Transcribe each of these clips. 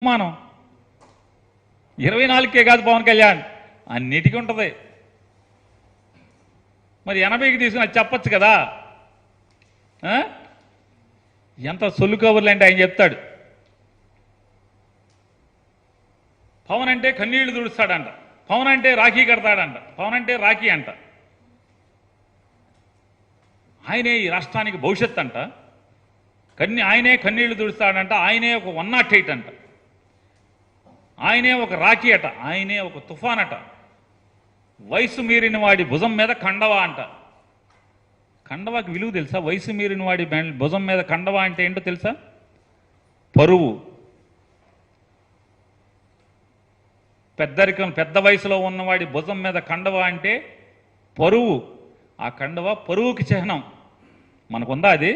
అవమానం 24కే కాదు పవన్ కళ్యాణ్ అన్నిటికీ ఉంటుంది. మరి 80కి తీసుకుని అది చెప్పచ్చు కదా. ఎంత సొల్లు కబుర్లు అంటే ఆయన చెప్తాడు. పవన్ అంటే కన్నీళ్లు తుడుస్తాడంట, పవన్ అంటే రాఖీ కడతాడంట, పవన్ అంటే రాఖీ అంట. ఆయనే ఈ రాష్ట్రానికి భవిష్యత్ అంట. ఆయనే కన్నీళ్లు తుడుస్తాడంట, ఆయనే ఒక 108 అంట, ఆయనే ఒక రాఖీ అట, ఆయనే ఒక తుఫాన్ అట. వయసు మీరిన వాడి భుజం మీద కండవా అంట. కండవాకి విలువ తెలుసా? వయసు మీరిన వాడి భుజం మీద కండవా అంటే ఏంటో తెలుసా? పరువు. పెద్దరికం, పెద్ద వయసులో ఉన్నవాడి భుజం మీద కండవా అంటే పరువు. ఆ కండవ పరువుకి చిహ్నం. మనకుందా అది?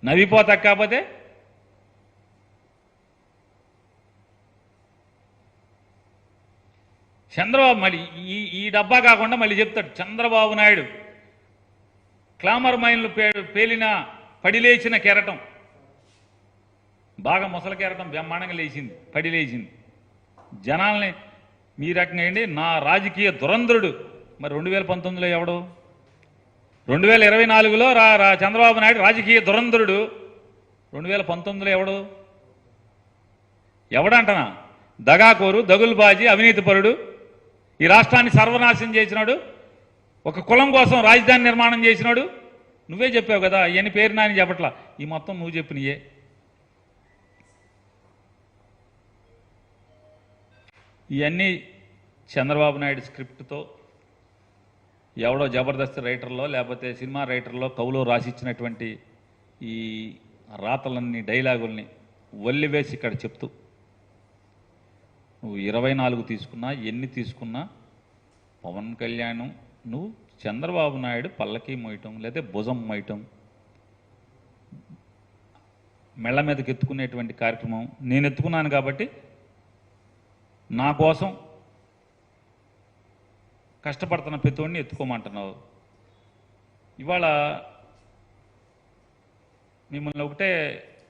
నవ్విపోతా కాకపోతే చంద్రబాబు మళ్ళీ ఈ డబ్బా కాకుండా మళ్ళీ చెప్తాడు. చంద్రబాబు నాయుడు క్లామర్ మైన్లు పేలిన పడిలేచిన కెరటం, బాగా ముసలి కెరటం బ్రహ్మాండంగా లేచింది, పడిలేచింది. జనాల్ని మీ రకంగా ఏంటి, నా రాజకీయ దురంధరుడు. మరి 2019లో ఎవడు? 2024లో చంద్రబాబు నాయుడు రాజకీయ దురంధరుడు. 2019లో ఎవడు? ఎవడంటనా? దగాకోరు, దగులుబాజీ, అవినీతిపరుడు, ఈ రాష్ట్రాన్ని సర్వనాశనం చేసినాడు, ఒక కులం కోసం రాజధాని నిర్మాణం చేసినాడు. నువ్వే చెప్పావు కదా, ఇవన్నీ పేరు నాని చెప్పట్లా, ఈ మొత్తం నువ్వు చెప్పినయే. ఇవన్నీ చంద్రబాబు నాయుడు స్క్రిప్ట్తో ఎవడో జబర్దస్త్ రైటర్లో లేకపోతే సినిమా రైటర్లో కవులో రాసిచ్చినటువంటి ఈ రాతలన్నీ, డైలాగుల్ని వల్లివేసి ఇక్కడ చెప్తూ, నువ్వు 24 తీసుకున్నా, ఎన్ని తీసుకున్నా పవన్ కళ్యాణ్, నువ్వు చంద్రబాబు నాయుడు పల్లకి మోయటం లేదా భుజం మోయటం, మెళ్ళ మీదకి ఎత్తుకునేటువంటి కార్యక్రమం నేను ఎత్తుకున్నాను కాబట్టి నా కోసం కష్టపడుతున్న ప్రతివాడిని ఎత్తుకోమంటున్నావు. ఇవాళ మిమ్మల్ని ఒకటే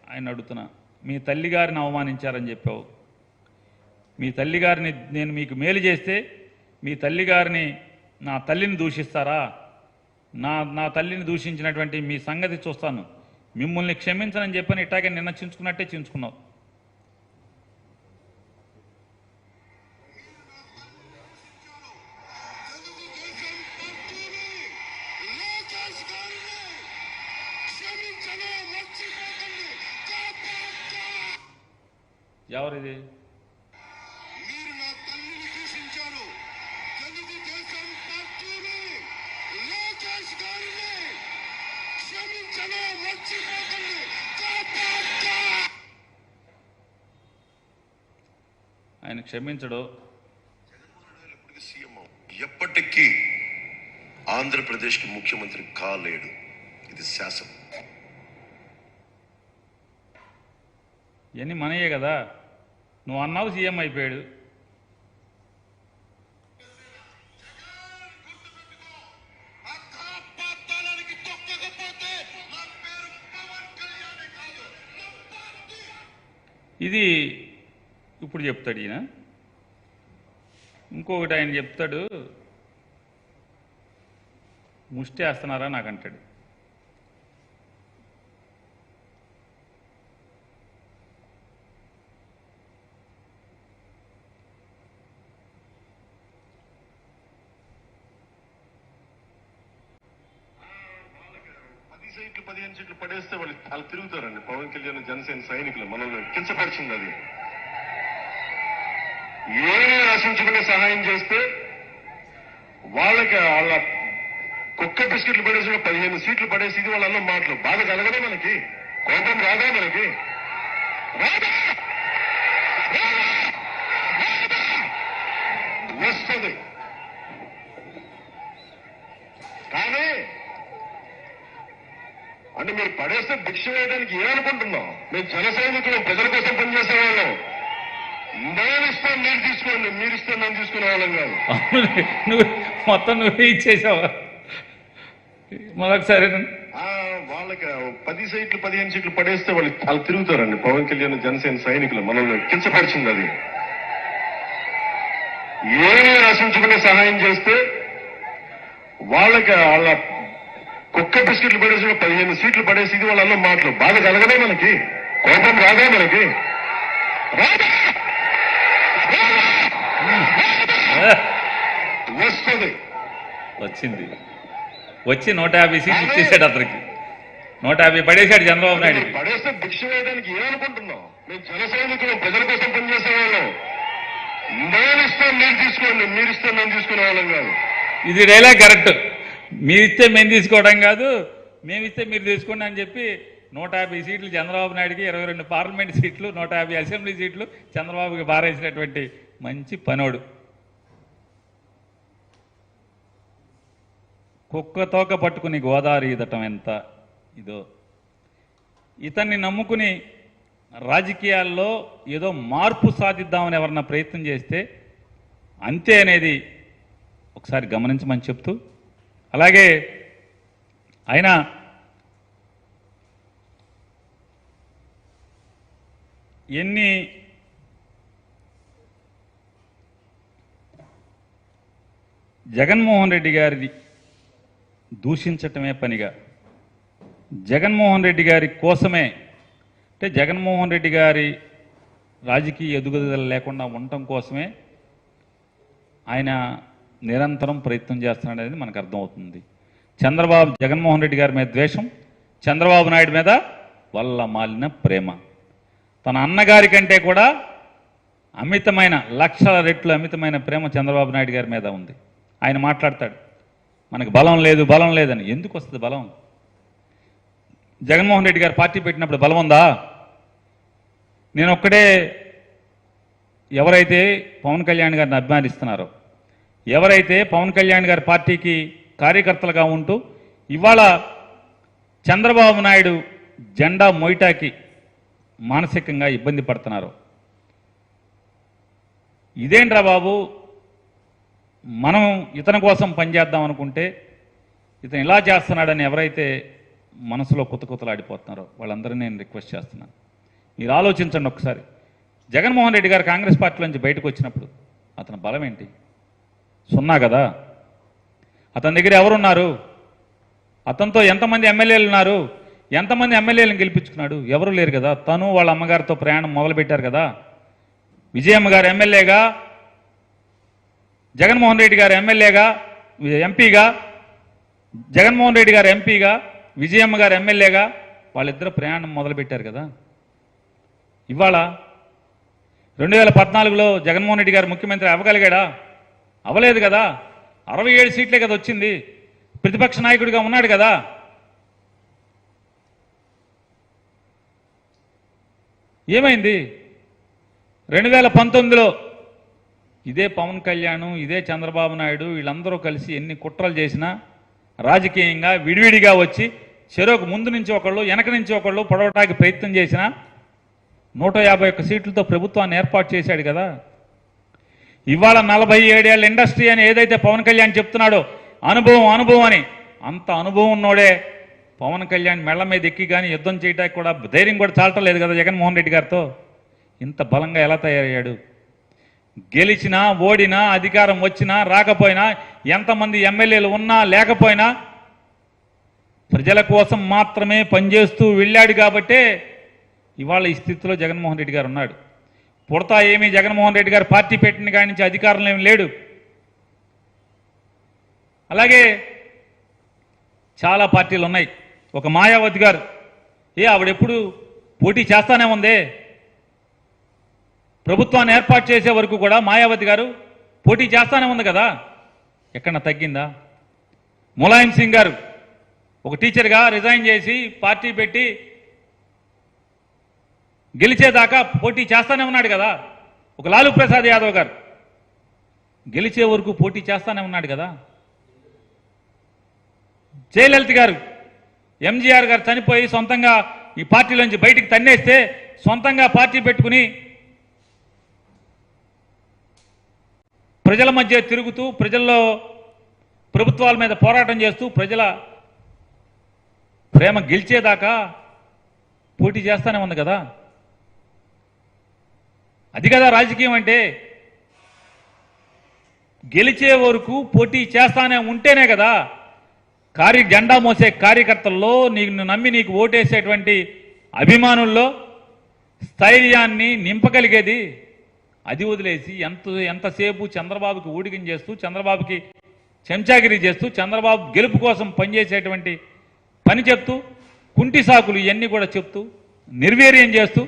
ఆయన అడుగుతున్నా, మీ తల్లిగారిని అవమానించారని చెప్పావు. మీ తల్లిగారిని నేను మీకు మేలు చేస్తే మీ తల్లిగారిని, నా తల్లిని దూషిస్తారా? నా తల్లిని దూషించినటువంటి మీ సంగతి చూస్తాను, మిమ్మల్ని క్షమించనని చెప్పని ఇట్టాగే నిన్న చించుకున్నట్టే చించుకున్నావు. ఎవరిది? ఆయన క్షమించడు. ఎప్పటికీ ఆంధ్రప్రదేశ్కి ముఖ్యమంత్రి కాలేడు, ఇది శాసనం. ఇవన్నీ మనయే కదా. నువ్వు అన్నావు సీఎం అయిపోయాడు. ఇది ఇప్పుడు చెప్తాడు ఈయన. ఇంకొకటి ఆయన చెప్తాడు, ముష్టి వేస్తున్నారా నాకంటాడు. సీట్లు 15 సీట్లు పడేస్తే వాళ్ళు తిరుగుతారండి. పవన్ కళ్యాణ్ జనసేన సైనికులు మనల్ని కించపరిచింది. అది ఏమీ ఆశించుకునే సహాయం చేస్తే వాళ్ళ కుక్క బిస్కెట్లు పడేసి 15 సీట్లు పడేసి, ఇది వాళ్ళ మాటలు. బాధ కలగదా మనకి? కోపం రాదా మనకి? వస్తుంది. కానీ అంటే మీరు పడేస్తే భిక్ష వేయడానికి ఏమనుకుంటున్నాం? మేము జన సైనికులు, ప్రజల కోసం పనిచేసే వాళ్ళం. నేను ఇస్తాను, మీరు తీసుకోండి, మీరు ఇస్తే మేము తీసుకునే వాళ్ళం కాదు. నువ్వు మొత్తం నువ్వే ఇచ్చేసావా? మరొకసారి వాళ్ళకి 10 సీట్లు 15 సీట్లు పడేస్తే వాళ్ళు తిరుగుతారండి. పవన్ కళ్యాణ్ జనసేన సైనికులు మనల్ని కించపరిచింది అది. ఏమీ ఆశించుకునే సహాయం చేస్తే వాళ్ళ కుక్క బిస్కెట్లు పడేసి 15 సీట్లు పడేసి ఇది వాళ్ళ మాటలు బాధ కలగదే మనకి, కోపం రాదా మనకి? వస్తుంది, వచ్చింది. వచ్చి 150 సీట్లు ఇచ్చేసాడు అతనికి. 150 పడేశాడు చంద్రబాబు నాయుడు. పడేస్తే భిక్ష వేయడానికి ఏమనుకుంటున్నాం? మేము జన సైనికులు, ప్రజల కోసం పనిచేసే వాళ్ళం. నేనిస్తాం నేను తీసుకోండి, మీరిస్తే మేము తీసుకునే వాళ్ళం కాదు. ఇది డైలాగ్ కరెక్ట్. మీరిస్తే మేము తీసుకోవడం కాదు, మేమిస్తే మీరు తీసుకోండి అని చెప్పి 150 సీట్లు చంద్రబాబు నాయుడికి, 22 పార్లమెంట్ సీట్లు, 150 అసెంబ్లీ సీట్లు చంద్రబాబుకి బారేసినటువంటి మంచి పనోడు. కుక్క తోక పట్టుకుని గోదావరి ఈదటం ఎంత ఇదో. ఇతన్ని నమ్ముకుని రాజకీయాల్లో ఏదో మార్పు సాధిద్దామని ఎవరన్నా ప్రయత్నం చేస్తే అంతే అనేది ఒకసారి గమనించమని చెప్తూ, అలాగే ఆయన ఎన్ని జగన్మోహన్ రెడ్డి గారిది దూషించటమే పనిగా, జగన్మోహన్ రెడ్డి గారి కోసమే, అంటే జగన్మోహన్ రెడ్డి గారి రాజకీయ ఎదుగుదల లేకుండా ఉండటం కోసమే ఆయన నిరంతరం ప్రయత్నం చేస్తున్నాడు అనేది మనకు అర్థమవుతుంది. జగన్మోహన్ రెడ్డి గారి మీద ద్వేషం, చంద్రబాబు నాయుడు మీద వల్ల మాలిన ప్రేమ. తన అన్నగారి కంటే కూడా అమితమైన, లక్షల రెట్లు అమితమైన ప్రేమ చంద్రబాబు నాయుడు గారి మీద ఉంది. ఆయన మాట్లాడతాడు మనకు బలం లేదు, బలం లేదని. ఎందుకు వస్తుంది బలం? జగన్మోహన్ రెడ్డి గారు పార్టీ పెట్టినప్పుడు బలం ఉందా? నేను ఒక్కడే, ఎవరైతే పవన్ కళ్యాణ్ గారిని అభిమానిస్తున్నారో, ఎవరైతే పవన్ కళ్యాణ్ గారి పార్టీకి కార్యకర్తలుగా ఉంటూ ఇవాళ చంద్రబాబు నాయుడు జెండా మోయటాకి మానసికంగా ఇబ్బంది పడుతున్నారు, ఇదేంట్రా బాబు, మనం ఇతని కోసం పనిచేద్దాం అనుకుంటే ఇతను ఇలా చేస్తున్నాడని ఎవరైతే మనసులో కుతకుతలాడిపోతున్నారో వాళ్ళందరినీ నేను రిక్వెస్ట్ చేస్తున్నాను, మీరు ఆలోచించండి ఒకసారి. జగన్మోహన్ రెడ్డి గారు కాంగ్రెస్ పార్టీ నుంచి బయటకు వచ్చినప్పుడు అతని బలం ఏంటి? సున్నా కదా. అతని దగ్గర ఎవరున్నారు? అతనితో ఎంతమంది ఎమ్మెల్యేలు ఉన్నారు? ఎంతమంది ఎమ్మెల్యేలను గెలిపించుకున్నాడు? ఎవరు లేరు కదా. తను వాళ్ళ అమ్మగారితో ప్రయాణం మొదలుపెట్టారు కదా. విజయమ్మ గారు ఎమ్మెల్యేగా, జగన్మోహన్ రెడ్డి గారు ఎమ్మెల్యేగా, ఎంపీగా, జగన్మోహన్ రెడ్డి గారు ఎంపీగా, విజయమ్మ గారు ఎమ్మెల్యేగా వాళ్ళిద్దరు ప్రయాణం మొదలుపెట్టారు కదా. ఇవాళ 2014లో జగన్మోహన్ రెడ్డి గారు ముఖ్యమంత్రి అవ్వగలిగాడా? అవ్వలేదు కదా. 67 సీట్లే కదా వచ్చింది. ప్రతిపక్ష నాయకుడిగా ఉన్నాడు కదా. ఏమైంది? 2019లో ఇదే పవన్ కళ్యాణ్, ఇదే చంద్రబాబు నాయుడు వీళ్ళందరూ కలిసి ఎన్ని కుట్రలు చేసినా రాజకీయంగా విడివిడిగా వచ్చి చెరోకు ముందు నుంచి ఒకళ్ళు వెనక నుంచి ఒకళ్ళు పొడవటానికి ప్రయత్నం చేసినా 151 సీట్లతో ప్రభుత్వాన్ని ఏర్పాటు చేశాడు కదా. ఇవాళ 47 ఏళ్ల ఇండస్ట్రీ అని ఏదైతే పవన్ కళ్యాణ్ చెప్తున్నాడో, అనుభవం అనుభవం అని, అంత అనుభవం ఉన్నోడే పవన్ కళ్యాణ్ మెళ్ల మీద ఎక్కి కానీ యుద్ధం చేయడానికి కూడా ధైర్యం కూడా చాలటలేదు కదా జగన్మోహన్ రెడ్డి గారితో. ఇంత బలంగా ఎలా తయారయ్యాడు? గెలిచినా ఓడినా, అధికారం వచ్చినా రాకపోయినా, ఎంతమంది ఎమ్మెల్యేలు ఉన్నా లేకపోయినా ప్రజల కోసం మాత్రమే పనిచేస్తూ వెళ్ళాడు కాబట్టే ఇవాళ ఈ స్థితిలో జగన్మోహన్ రెడ్డి గారు ఉన్నాడు. పుడతా ఏమీ జగన్మోహన్ రెడ్డి గారు పార్టీ పెట్టిన కాడి నుంచి అధికారంలో ఏమి లేడు. అలాగే చాలా పార్టీలు ఉన్నాయి. ఒక మాయావతి గారు, ఆవిడెప్పుడు పోటీ చేస్తానే ఉందే, ప్రభుత్వాన్ని ఏర్పాటు చేసే వరకు కూడా మాయావతి గారు పోటీ చేస్తానే ఉంది కదా, ఎక్కడన్నా తగ్గిందా? ములాయం సింగ్ గారు ఒక టీచర్గా రిజైన్ చేసి పార్టీ పెట్టి గెలిచేదాకా పోటీ చేస్తానే ఉన్నాడు కదా. ఒక లాలూ ప్రసాద్ యాదవ్ గారు గెలిచే వరకు పోటీ చేస్తానే ఉన్నాడు కదా. జయలలిత గారు, ఎంజీఆర్ గారు చనిపోయి సొంతంగా ఈ పార్టీలోంచి బయటికి తన్నేస్తే సొంతంగా పార్టీ పెట్టుకుని ప్రజల మధ్య తిరుగుతూ, ప్రజల్లో ప్రభుత్వాల మీద పోరాటం చేస్తూ, ప్రజల ప్రేమ గెలిచేదాకా పోటీ చేస్తానే ఉంది కదా. అది కదా రాజకీయం అంటే. గెలిచే వరకు పోటీ చేస్తానే ఉంటేనే కదా జెండా మోసే కార్యకర్తల్లో నీకు నమ్మి నీకు ఓటేసేటువంటి అభిమానుల్లో స్థైర్యాన్ని నింపగలిగేది. అది వదిలేసి ఎంతసేపు చంద్రబాబుకి ఊడిగం చేస్తూ, చంద్రబాబుకి చెంచాగిరి చేస్తూ, చంద్రబాబు గెలుపు కోసం పనిచేసేటువంటి పని చెప్తూ, కుంటి సాకులు ఇవన్నీ కూడా చెప్తూ, నిర్వీర్యం చేస్తూ,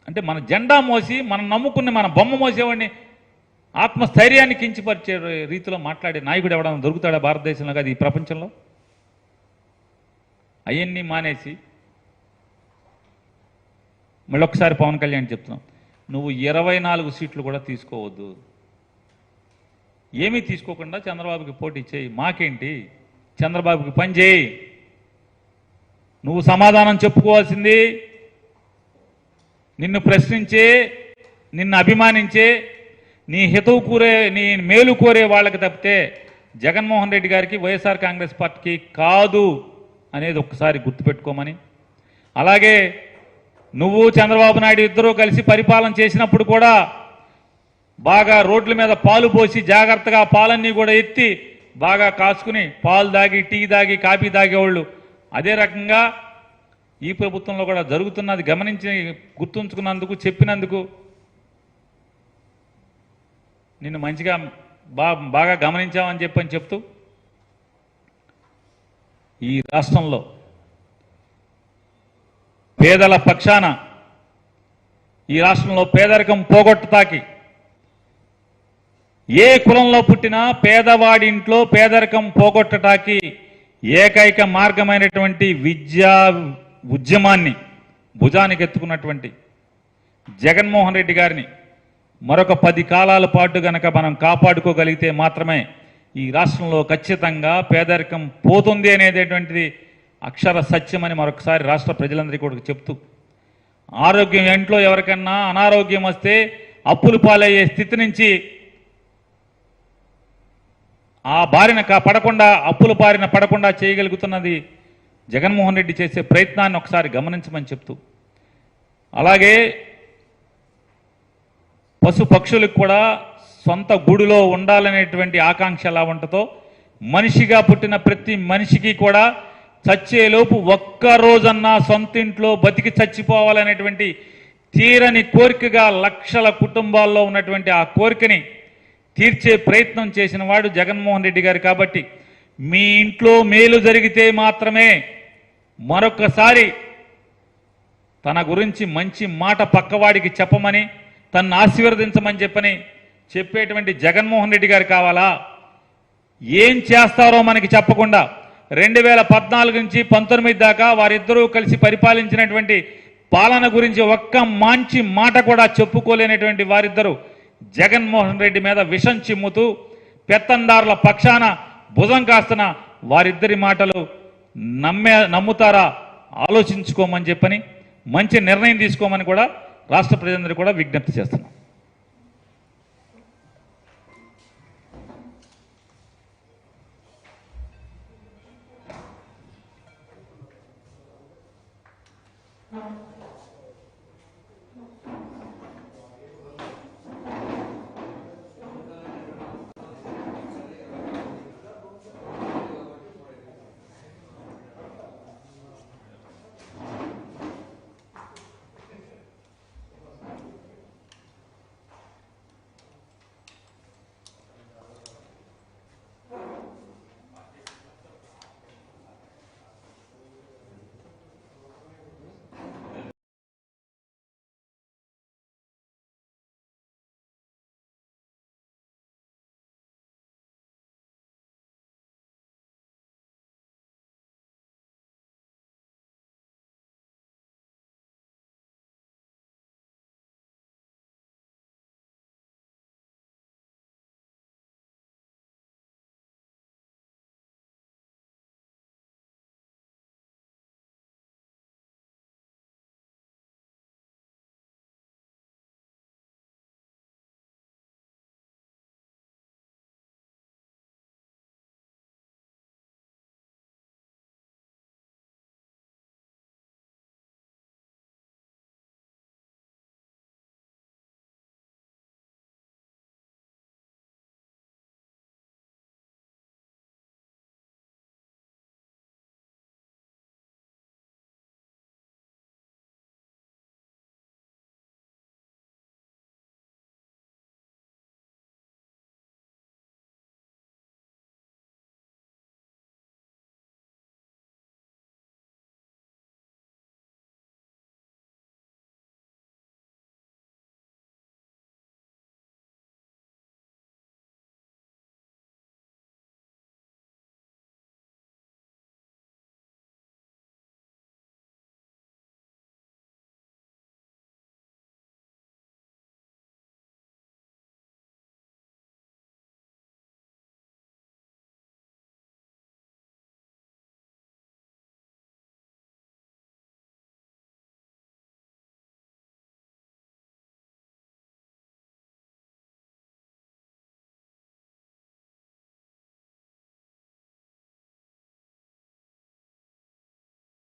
అంటే మన జెండా మోసి మనం నమ్ముకున్న మన బొమ్మ మోసేవాడిని ఆత్మస్థైర్యాన్ని కించిపరిచే రీతిలో మాట్లాడే నాయకుడు ఎవడన్నా దొరుకుతాడా భారతదేశంలో కాదు ఈ ప్రపంచంలో? అవన్నీ మానేసి మళ్ళొక్కసారి పవన్ కళ్యాణ్ చెప్తున్నాం, నువ్వు 24 సీట్లు కూడా తీసుకోవద్దు. ఏమీ తీసుకోకుండా చంద్రబాబుకి పోటీ చేయి. మాకేంటి, చంద్రబాబుకి పని చేయి. నువ్వు సమాధానం చెప్పుకోవాల్సింది నిన్ను ప్రశ్నించే, నిన్ను అభిమానించే, నీ హితవు కోరే, నీ మేలు కోరే వాళ్ళకి తప్పితే జగన్మోహన్ రెడ్డి గారికి, వైఎస్ఆర్ కాంగ్రెస్ పార్టీకి కాదు అనేది ఒక్కసారి గుర్తుపెట్టుకోమని. అలాగే నువ్వు చంద్రబాబు నాయుడు ఇద్దరూ కలిసి పరిపాలన చేసినప్పుడు కూడా బాగా రోడ్ల మీద పాలు పోసి జాగ్రత్తగా పాలన్నీ కూడా ఎత్తి బాగా కాచుకుని పాలు దాగి, టీ దాగి, కాఫీ తాగేవాళ్ళు అదే రకంగా ఈ ప్రభుత్వంలో కూడా జరుగుతున్నది గమనించి గుర్తుంచుకున్నందుకు, చెప్పినందుకు నిన్ను మంచిగా బాగా గమనించామని చెప్తూ ఈ రాష్ట్రంలో పేదల పక్షాన, ఈ రాష్ట్రంలో పేదరికం పోగొట్టతాకి, ఏ కులంలో పుట్టినా పేదవాడి ఇంట్లో పేదరికం పోగొట్టటానికి ఏకైక మార్గమైనటువంటి విద్యా ఉద్యమాన్ని భుజానికి ఎత్తుకున్నటువంటి జగన్మోహన్ రెడ్డి గారిని మరొక 10 కాలాల పాటు గనక మనం కాపాడుకోగలిగితే మాత్రమే ఈ రాష్ట్రంలో ఖచ్చితంగా పేదరికం పోతుంది అనేటటువంటిది అక్షర సత్యమని మరొకసారి రాష్ట్ర ప్రజలందరికీ కూడా చెప్తూ, ఆరోగ్యం ఇంట్లో ఎవరికన్నా అనారోగ్యం వస్తే అప్పులు పాలయ్యే స్థితి నుంచి ఆ బారిన పడకుండా, అప్పుల బారిన పడకుండా చేయగలుగుతున్నది జగన్మోహన్ రెడ్డి చేసే ప్రయత్నాన్ని ఒకసారి గమనించమని చెప్తూ, అలాగే పశు పక్షులకు కూడా సొంత గూడులో ఉండాలనేటువంటి ఆకాంక్ష ఎలా ఉంటుందో, మనిషిగా పుట్టిన ప్రతి మనిషికి కూడా చచ్చేలోపు ఒక్కరోజన్నా సొంత ఇంట్లో బతికి చచ్చిపోవాలనేటువంటి తీరని కోరికగా లక్షల కుటుంబాల్లో ఉన్నటువంటి ఆ కోరికని తీర్చే ప్రయత్నం చేసిన వాడు జగన్మోహన్ రెడ్డి గారు. కాబట్టి మీ ఇంట్లో మేలు జరిగితే మాత్రమే మరొకసారి తన గురించి మంచి మాట పక్కవాడికి చెప్పమని, తన్ను ఆశీర్వదించమని చెప్పేటువంటి జగన్మోహన్ రెడ్డి గారు కావాలా? ఏం చేస్తారో మనకి చెప్పకుండా 2014 నుంచి 19 దాకా వారిద్దరూ కలిసి పరిపాలించినటువంటి పాలన గురించి ఒక్క మంచి మాట కూడా చెప్పుకోలేనటువంటి వారిద్దరూ జగన్మోహన్ రెడ్డి మీద విషం చిమ్ముతూ పెత్తందారుల పక్షాన భుజం కాస్తున్న వారిద్దరి మాటలు నమ్ముతారా ఆలోచించుకోమని మంచి నిర్ణయం తీసుకోమని కూడా రాష్ట్ర ప్రజలందరూ కూడా విజ్ఞప్తి చేస్తున్నాం.